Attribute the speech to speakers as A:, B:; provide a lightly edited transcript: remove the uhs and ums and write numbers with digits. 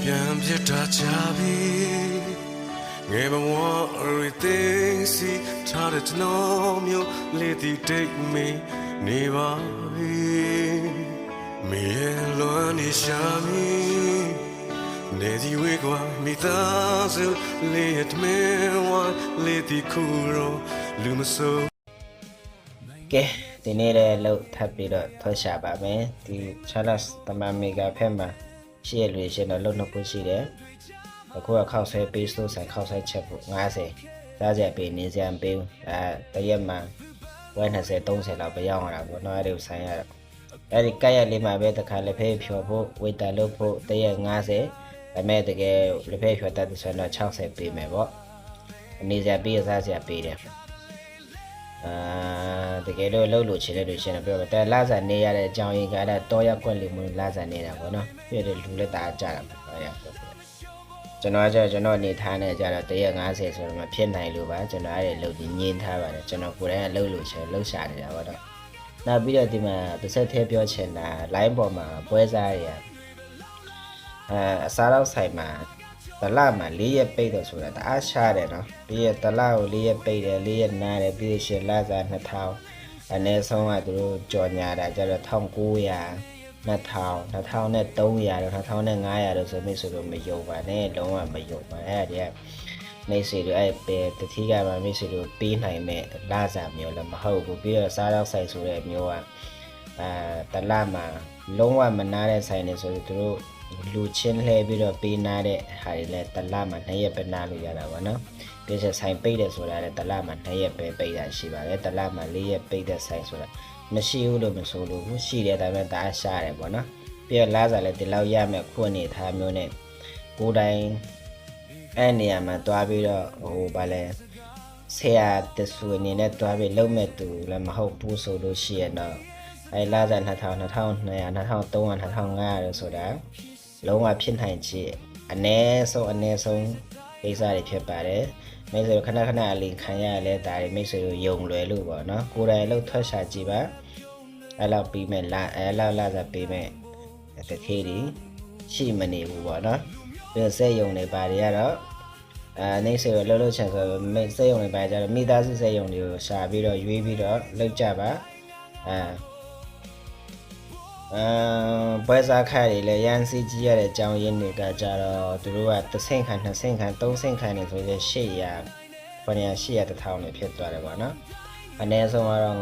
A: ပြန်ပြစ်တာချပြီငယ်ဘဝ everything see ထားတဲ့ကျွန်တော်မျိုးလေးတီတိတ်မင်းနေပါပြီမေလွန်နေရှာမီနေဒီဝေကွာမိသားစုလေးရတမဲဝါလေးတီခူရောလူမဆိုး
B: ကဲဒီနေ့လည်းလှုပ်ထပ်ပြီးတော့ထွက်ရှာပါမယ်ဒီ Charles တမန်မီဂါဖက်မှာရှိရလို့ရှင်တော့လှုပ်နှစ်ခုရှိတယ်အခုကခောက်ဆွဲပေးစိုးဆိုင်ခောက်ဆွဲချက်ဖို့90စားကြပေးနေစံပေးတရက်မှာဝဲ20 30လောက်ပဲရောက်လာတာပေါ့နော်အဲ့ဒီဆိုင်ရတော့အဲ့ဒီကက်ရလေးမှာပဲတခါလက်ဖဲဖြော်ဖို့ဝေတာလုပ်ဖို့တရက်90ဒါမဲ့တကယ်လက်ဖဲဖြော်တတ်တဲ့ဆိုတော့60ပေးမယ်ပေါ့နေစံပေးစားကြပေးတယ်တကယ်လို့လှုပ်လို့ချင်တဲ့လူရှင်တော့ပြောတယ်လာစာနေရတဲ့အကြောင်းရင်းကတော့ရက်ကွက်လူမျိုးလာစာနေတာပေါ့နော်ပြည့်တယ်လူလက်တာကြတာပေါ့ရကျွန်တော်နေထားနေကြတော့150ဆိုတော့မဖြစ်နိုင်လို့ပါကျွန်တော်အဲ့ဒီလှုပ်ပြီးညင်းထားပါတယ်ကျွန်တော်ကိုယ်တိုင်ကလှုပ်လို့ချင်လှုပ်ရှာနေတာပေါ့တော့နောက်ပြီးတော့ဒီမှာတစ်ဆက်သေးပြောချင်တာ line ပေါ်မှာပွဲစားတွေအစားတော့ဆိုင်မှာတလမှာ4ရက်ပိတ်တော့ဆိုတာတအားရှားတယ်နော်ပြီးရတလကို4ရက်ပိတ်တယ်4ရက်နားတယ်ပြီးရှင်လာစား2000အနည်းဆုံးကသူတို့ကြော်ညာတာကျတော့1900 2000နဲ့300တော့2500တော့ဆိုမိဆိုလို့မယုံပါနဲ့လုံးဝမယုံပါအဲ့ဒါမိတ်ဆွေတို့အဲ့ပဲတတိကမှာမိတ်ဆွေတို့ပေးနိုင်မဲ့လာစားမျိုးလည်းမဟုတ်ဘူးပြီးတော့စားတော့ဆိုင်ဆိုတဲ့မျိုးကတလမှာလုံးဝမနာတဲ့ဆိုင်တွေဆိုသူတို့လူချင်းလှဲပြီးတော့ပေးနာတဲ့ဟာတွေလည်းတလမှာ2ရက်ပဲနာလို့ရတာပါနော်ပြီးချက်ဆိုင်ပိတ်တယ်ဆိုတာလည်းတလမှာ2ရက်ပဲပိတ်တာရှိပါတယ်တလမှာ4ရက်ပိတ်တဲ့ဆိုင်ဆိုတာမရှိဘူးလို့မဆိုလို့ဘူးရှိတယ်ဒါပေမဲ့တအားရှားတယ်ပေါ့နော်ပြီးတော့လာစားလည်းဒီလောက်ရမယ်ခုအနေထားမျိုးနဲ့ကိုယ်တိုင်အဲ့နေရာမှာတွားပြီးတော့ဗာလဲဆရာတဆူအနေနဲ့တွားပြီးလုံးမဲ့သူလည်းမဟုတ်ဘူးဆိုလို့ရှိရတော့အဲ့လာစား2000 2200 2300 2500လို့ဆိုတာလုံးဝဖြစ်နိုင်ချေအနည်းဆုံးကိစ္စတွေဖြစ်ပါတယ်မိတ်ဆွေခဏအလင်ခံရလဲဒါတွေမိတ်ဆွေတို့ယုံလွယ်လို့ပေါ့နော်ကိုယ်တိုင်လှုပ်ထွက်ရှာကြည့်ပါအဲ့လောက်ပြီးမဲ့အဲ့လောက်လာစားပြီးမဲ့တခေးတွေရှိမနေဘူးပေါ့နော်ပြီးစက်ယုံတွေပါတွေကတော့နေဆွေတို့လှုပ်ချင်ဆိုမိတ်စက်ယုံတွေပါကြတော့မိသားစုစက်ယုံတွေကိုရှာပြီးတော့ရွေးပြီးတော့လှုပ်ကြပါပွဲစားခါတွေလည်းရန်စီကြီးရတဲ့အကြောင်းရင်းတွေကကြတော့သူတို့က3ဆင့်ခံ2ဆင့်ခံ3ဆင့်ခံနေဆိုရင်800 900 1000နဲ့ဖြစ်သွားတယ်ပေါ့နော်အနည်းဆုံးကတော့